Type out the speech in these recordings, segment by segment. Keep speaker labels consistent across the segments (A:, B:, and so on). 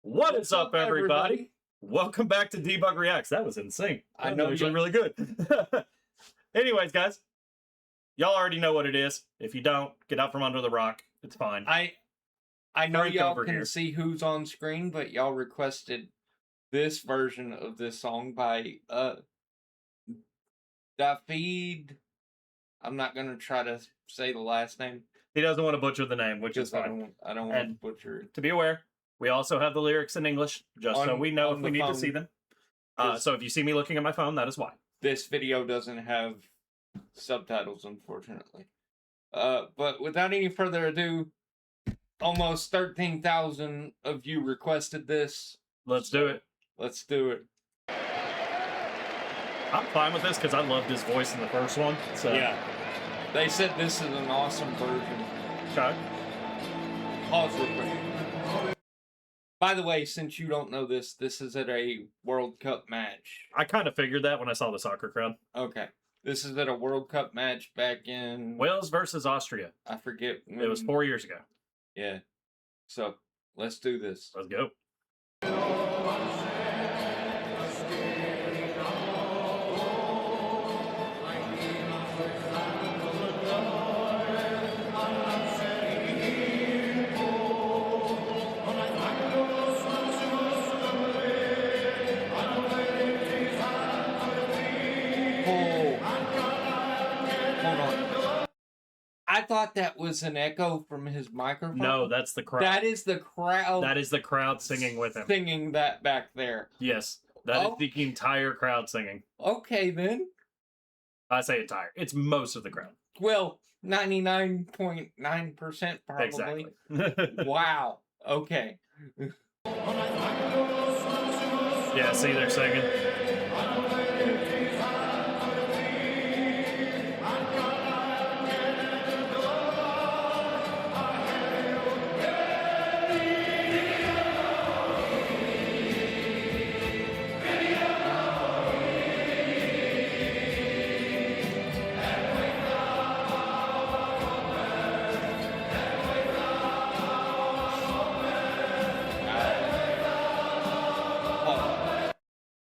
A: What is up, everybody? Welcome back to DBUG REACTS. That was insane.
B: I know,
A: usually really good. Anyways, guys, y'all already know what it is. If you don't, get out from under the rock. It's fine.
B: I know
A: Frank
B: y'all
A: over
B: can
A: here.
B: see who's on screen, but y'all requested this version of this song by Dafydd. I'm not gonna try to say the last name.
A: He doesn't want to butcher the name, which is fine.
B: I don't want to butcher it.
A: To be aware, we also have the lyrics in English, just so we know if we need to see them. So if you see me looking at my phone, that is why.
B: This video doesn't have subtitles, unfortunately. But without any further ado, almost 13,000 of you requested this.
A: Let's do it.
B: Let's do it.
A: I'm fine with this because I loved his voice in the first one. So.
B: Yeah. They said this is an awesome version.
A: Okay.
B: Pause real quick. By the way, since you don't know this, this is at a World Cup match.
A: I kind of figured that when I saw the soccer crowd.
B: Okay. This is at a World Cup match back in...
A: Wales versus Austria.
B: I forget when...
A: It was 4 years ago.
B: Yeah. So, let's do this.
A: Let's go.
B: I thought that was an echo from his microphone.
A: No, that's the crowd.
B: That is the crowd.
A: That is the crowd singing with him.
B: Singing that back there.
A: Yes, that is the entire crowd singing.
B: Okay, then.
A: I say entire. It's most of the crowd.
B: Well, 99.9% probably.
A: Exactly.
B: Wow. Okay.
A: Yeah, see, they're singing.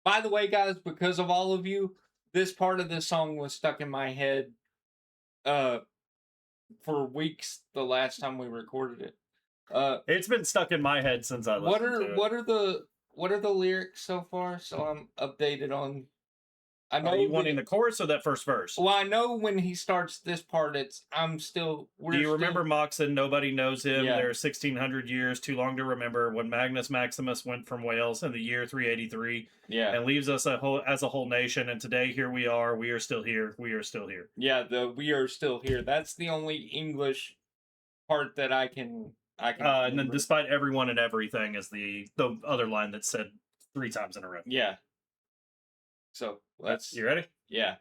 B: By the way, guys, because of all of you, this part of this song was stuck in my head for weeks the last time we recorded it.
A: It's been stuck in my head since I listened to it.
B: What are the lyrics so far? So I'm updated on... I know
A: are you wanting the chorus or that first verse?
B: Well, I know when he starts this part, it's Do you
A: remember Moxon? Nobody knows him.
B: Yeah.
A: There are 1,600 years, too long to remember, when Magnus Maximus went from Wales in the year 383.
B: Yeah.
A: And leaves us as a whole nation. And today, here we are. We are still here. We are still here.
B: Yeah, we are still here. That's the only English part that I can
A: and then despite everyone and everything is the other line that's said 3 times in a row.
B: Yeah. So let's...
A: You ready?
B: Yeah.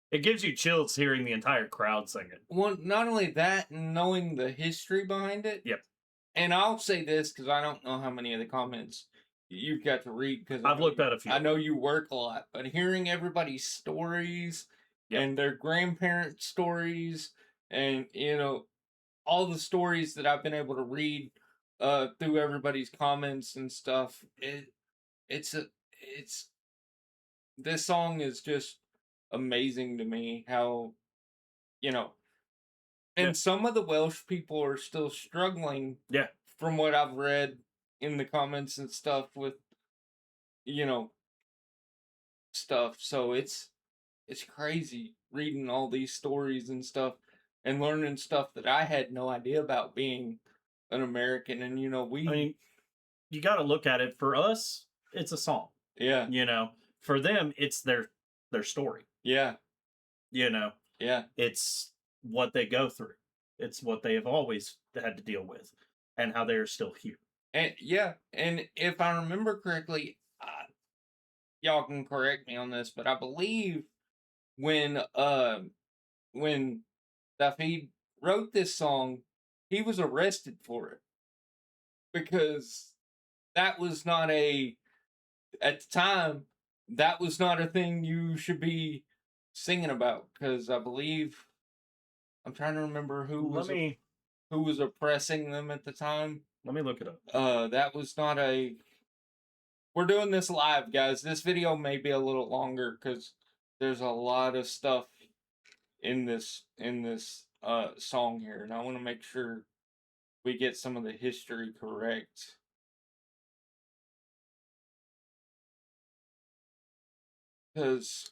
A: It gives you chills hearing the entire crowd singing.
B: Well, not only that, knowing the history behind it.
A: Yep.
B: And I'll say this because I don't know how many of the comments you've got to read. Because
A: I've looked at a few.
B: I know you work a lot, but hearing everybody's stories and their grandparents' stories, and all the stories that I've been able to read through everybody's comments and stuff, this song is just amazing to me. How and some of the Welsh people are still struggling, from what I've read in the comments and stuff, with stuff. So it's crazy reading all these stories and stuff and learning stuff that I had no idea about, being an American. And I mean,
A: you got to look at it. For us, it's a song.
B: Yeah.
A: For them, it's their story.
B: Yeah.
A: Yeah.
B: It's
A: what they go through. It's what they have always had to deal with, and how they're still here.
B: And and if I remember correctly, y'all can correct me on this, but I believe when Dafydd wrote this song, he was arrested for it because that was not at the time, that was not a thing you should be singing about, because I believe, I'm trying to remember who was oppressing them at the time.
A: Let me look it up.
B: That was not we're doing this live, guys. This video may be a little longer because there's a lot of stuff in this song here, and I want to make sure we get some of the history correct.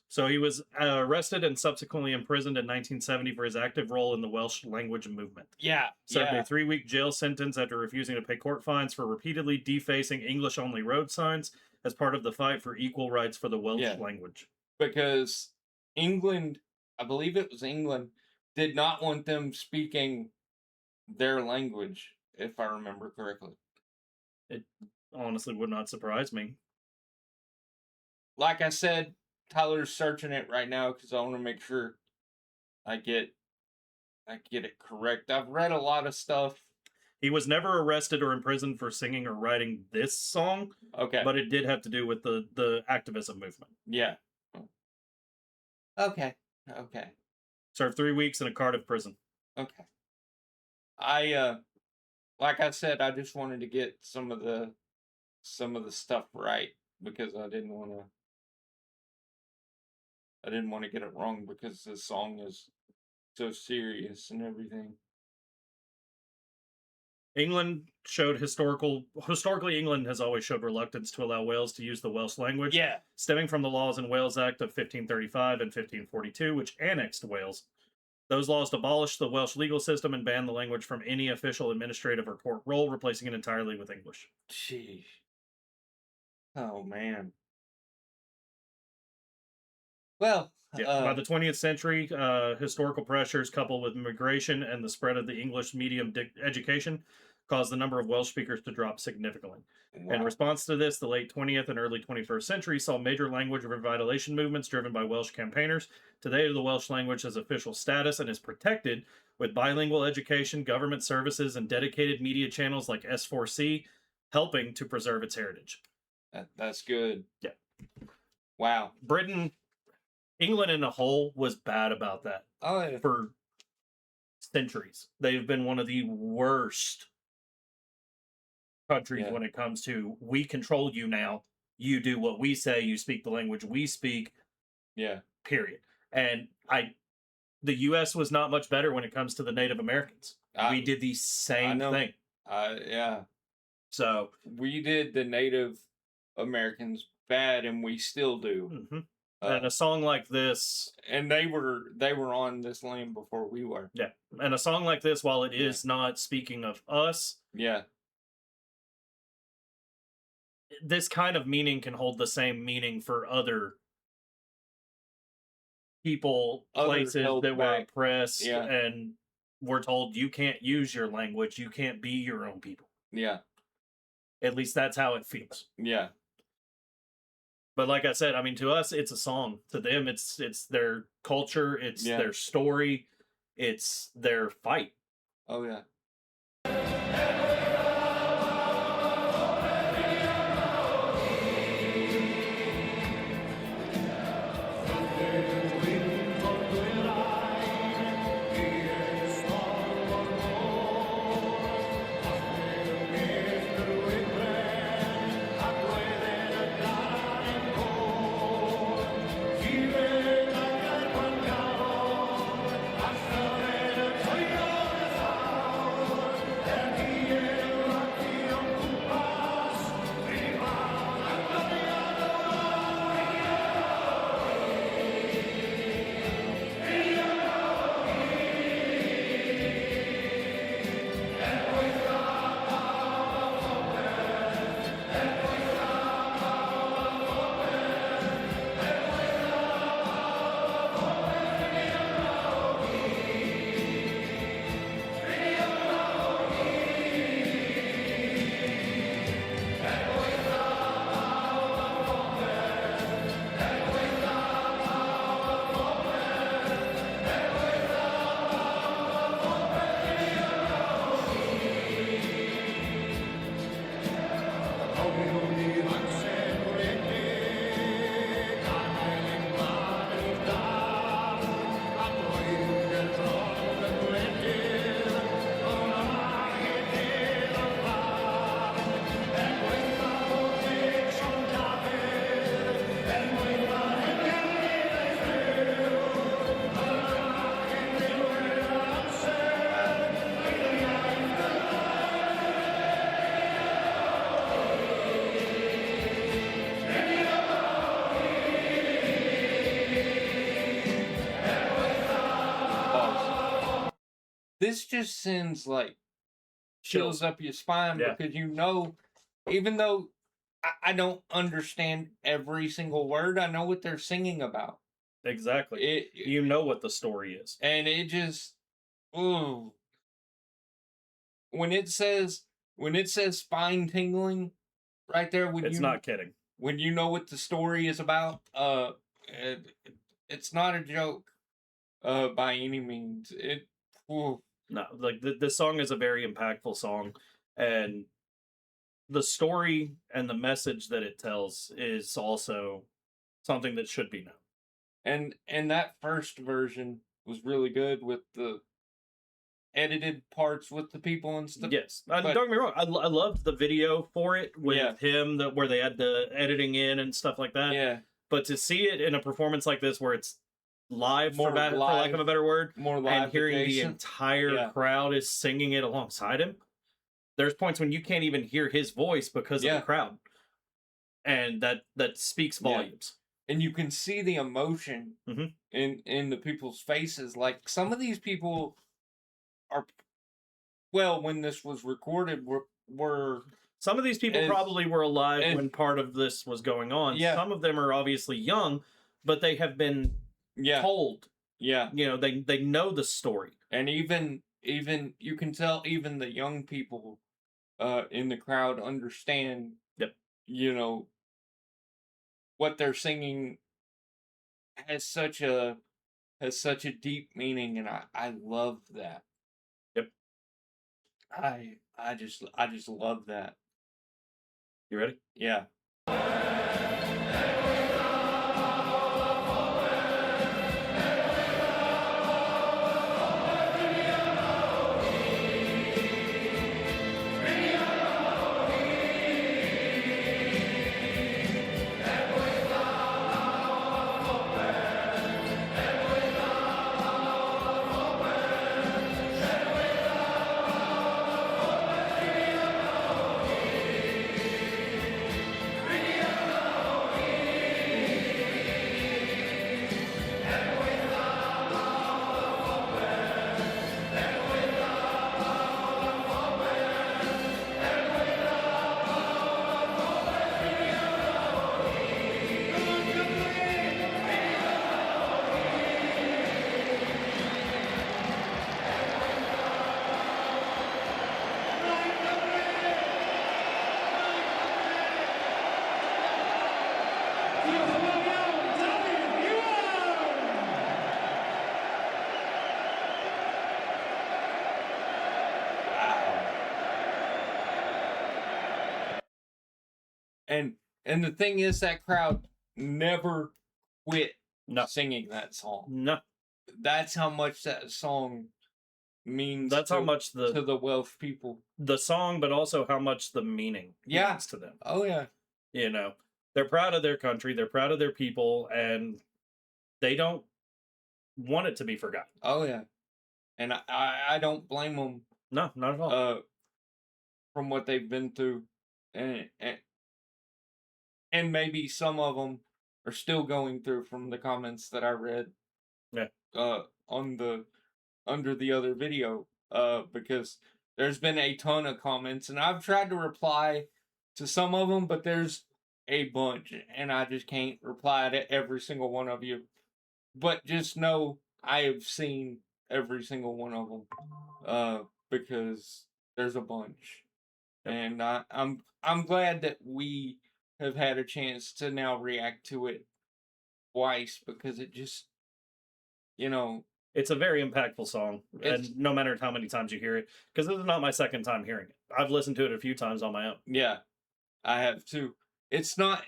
A: So he was arrested and subsequently imprisoned in 1970 for his active role in the Welsh language movement.
B: Yeah.
A: Served a 3-week jail sentence after refusing to pay court fines for repeatedly defacing English-only road signs as part of the fight for equal rights for the Welsh language.
B: Because England, I believe it was England, did not want them speaking their language, if I remember correctly.
A: It honestly would not surprise me.
B: Like I said, Tyler's searching it right now because I want to make sure I get it correct. I've read a lot of stuff.
A: He was never arrested or imprisoned for singing or writing this song.
B: Okay.
A: But it did have to do with the activism movement.
B: Yeah. Okay.
A: Served 3 weeks in a Cardiff prison.
B: Okay. I like I said, I just wanted to get some of the stuff right because I didn't want to get it wrong because this song is so serious and everything.
A: Historically, England has always showed reluctance to allow Wales to use the Welsh language.
B: Yeah.
A: Stemming from the Laws in Wales Act of 1535 and 1542, which annexed Wales. Those laws abolished the Welsh legal system and banned the language from any official, administrative, or court role, replacing it entirely with English.
B: Jeez. Oh, man. Well,
A: by the 20th century, historical pressures coupled with immigration and the spread of the English medium education caused the number of Welsh speakers to drop significantly. Wow. In response to this, the late 20th and early 21st century saw major language revitalization movements driven by Welsh campaigners. Today, the Welsh language has official status and is protected with bilingual education, government services, and dedicated media channels like S4C, helping to preserve its heritage.
B: That's good.
A: Yeah.
B: Wow.
A: England in a whole was bad about that.
B: Oh, yeah.
A: For centuries. They've been one of the worst countries when it comes to, we control you now. You do what we say. You speak the language we speak.
B: Yeah.
A: Period. And the U.S. was not much better when it comes to the Native Americans. We did the same thing.
B: Yeah.
A: So
B: we did the Native Americans bad, and we still do.
A: Mm-hmm. And a song like this,
B: and they were on this land before we were.
A: Yeah, and a song like this, while it is not speaking of us, this kind of meaning can hold the same meaning for other people, places that were oppressed, and were told you can't use your language, you can't be your own people.
B: Yeah,
A: at least that's how it feels.
B: Yeah.
A: But like I said, I mean, to us, it's a song. To them, it's their culture, it's their story, it's their fight.
B: Oh, yeah. this just sends like chills up your spine,
A: Yeah.
B: because even though I don't understand every single word, I know what they're singing about.
A: Exactly. You know what the story is.
B: And it just, ooh. When it says spine tingling right there,
A: It's not kidding.
B: when you know what the story is about, it's not a joke by any means. Ooh.
A: No, like this song is a very impactful song, and the story and the message that it tells is also something that should be known.
B: And that first version was really good with the edited parts with the people and stuff.
A: Yes,
B: but
A: don't get me wrong. I loved the video for it with him, where they had the editing in and stuff like that.
B: yeah,
A: But to see it in a performance like this, where it's live,
B: More
A: for lack of a better word,
B: more live
A: and hearing the
B: adjacent.
A: entire crowd is singing it alongside him, there's points when you can't even hear his voice because of the crowd, and that speaks volumes.
B: And you can see the emotion in the people's faces. Like, some of these people are, well, when this was recorded, were
A: some of these people probably were alive when part of this was going on.
B: Yeah.
A: Some of them are obviously young, but they have been told.
B: Yeah.
A: You know, they know the story.
B: And even you can tell even the young people in the crowd understand.
A: Yep.
B: You know, what they're singing has such a deep meaning, and I love that.
A: Yep.
B: I just love that.
A: You ready?
B: Yeah. And the thing is, that crowd never quit singing that song.
A: No.
B: That's how much that song means.
A: That's how much
B: to the Welsh people.
A: The song, but also how much the meaning means to them.
B: Oh yeah.
A: You know, they're proud of their country, they're proud of their people, and they don't want it to be forgotten.
B: Oh yeah. And I don't blame them.
A: No, not at all.
B: From what they've been through, and maybe some of them are still going through, from the comments that I read.
A: Yeah.
B: Under the other video, because there's been a ton of comments, and I've tried to reply to some of them, but there's a bunch, and I just can't reply to every single one of you. But just know I have seen every single one of them, because there's a bunch. Yep. And I'm glad that we have had a chance to now react to it twice, because it just, you know,
A: it's a very impactful song, and no matter how many times you hear it, because this is not my second time hearing it. I've listened to it a few times on my own.
B: Yeah, I have too. It's not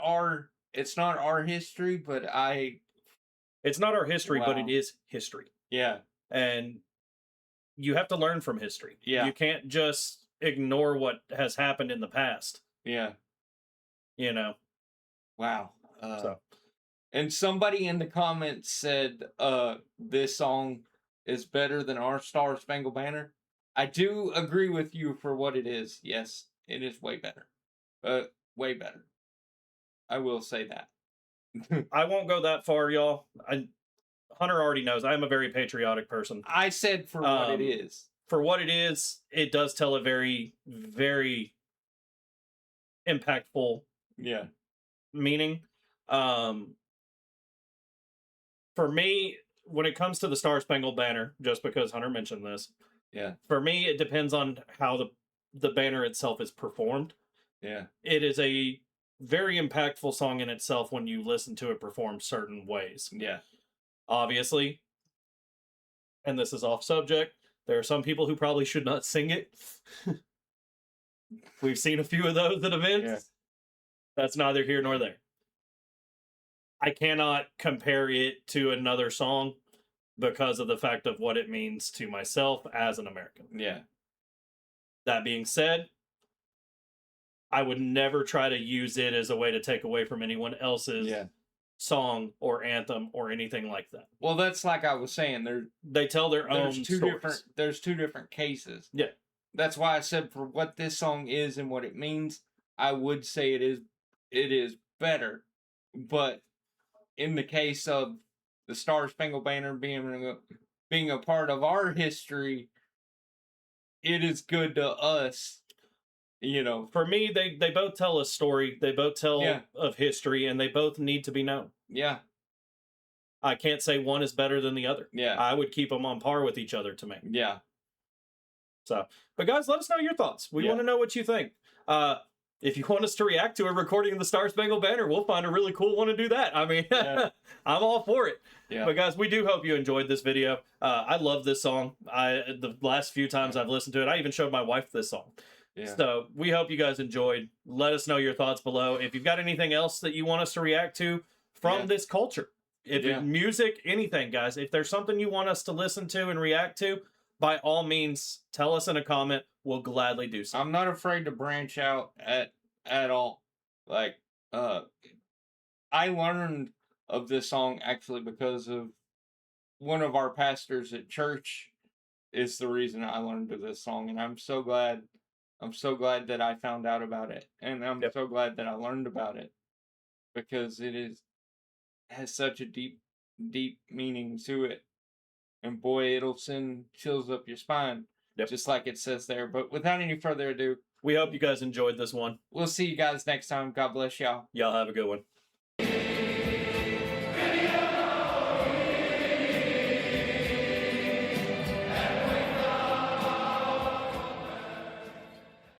B: our history, but
A: it's not our history, but it is history.
B: Yeah.
A: And you have to learn from history.
B: Yeah.
A: You can't just ignore what has happened in the past.
B: Yeah.
A: You know.
B: Wow. And somebody in the comments said this song is better than Our Star Spangled Banner. I do agree with you for what it is. Yes, it is way better. Way better. I will say that.
A: I won't go that far, y'all. Hunter already knows I am a very patriotic person.
B: I said for what it is.
A: For what it is, it does tell a very, very impactful meaning. For me, when it comes to the Star Spangled Banner, just because Hunter mentioned this, for me, it depends on how the banner itself is performed. It is a very impactful song in itself when you listen to it performed certain ways. Obviously, and this is off subject, there are some people who probably should not sing it. We've seen a few of those at events. That's neither here nor there. I cannot compare it to another song because of the fact of what it means to myself as an American. That being said, I would never try to use it as a way to take away from anyone else's song or anthem or anything like that.
B: Well, that's like I was saying.
A: They tell their own stories.
B: There's two different cases.
A: That's
B: why I said for what this song is and what it means, I would say it is better. But in the case of the Star Spangled Banner being a part of our history, it is good to us.
A: For me, they both tell a story. They both tell of history, and they both need to be known. I can't say one is better than the other. I would keep them on par with each other to me. So, but guys, let us know your thoughts. We want to know what you think. If you want us to react to a recording of the Star Spangled Banner, we'll find a really cool one to do that. I mean, I'm all for it. But guys, we do hope you enjoyed this video. I love this song. The last few times I've listened to it, I even showed my wife this song. So we hope you guys enjoyed. Let us know your thoughts below. If you've got anything else that you want us to react to from this culture, if it's music, anything, guys, if there's something you want us to listen to and react to, by all means, tell us in a comment. We'll gladly do so.
B: I'm not afraid to branch out at all. Like, I learned of this song actually because of one of our pastors at church is the reason I learned of this song, and I'm so glad that I found out about it, and I'm so glad that I learned about it, because it has such a deep meaning to it, and boy, it'll send chills up your spine, just like it says there. But without any further ado,
A: we hope you guys enjoyed this one.
B: We'll see you guys next time. God bless y'all.
A: Y'all have a good one.